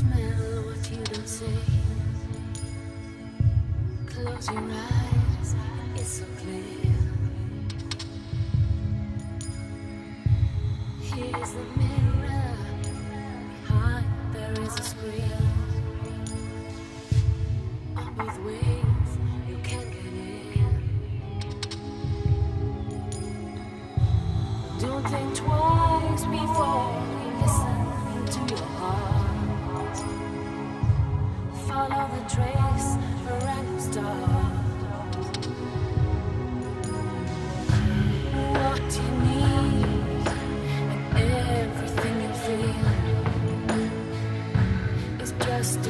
smell what you don't say. Close your eyes, it's so clear. Here's the mirror, behind there is a screen. On both ways, you can get in. Don't think twice before you listen to your heart. Follow the trace for random stars. What you need and everything you feel is just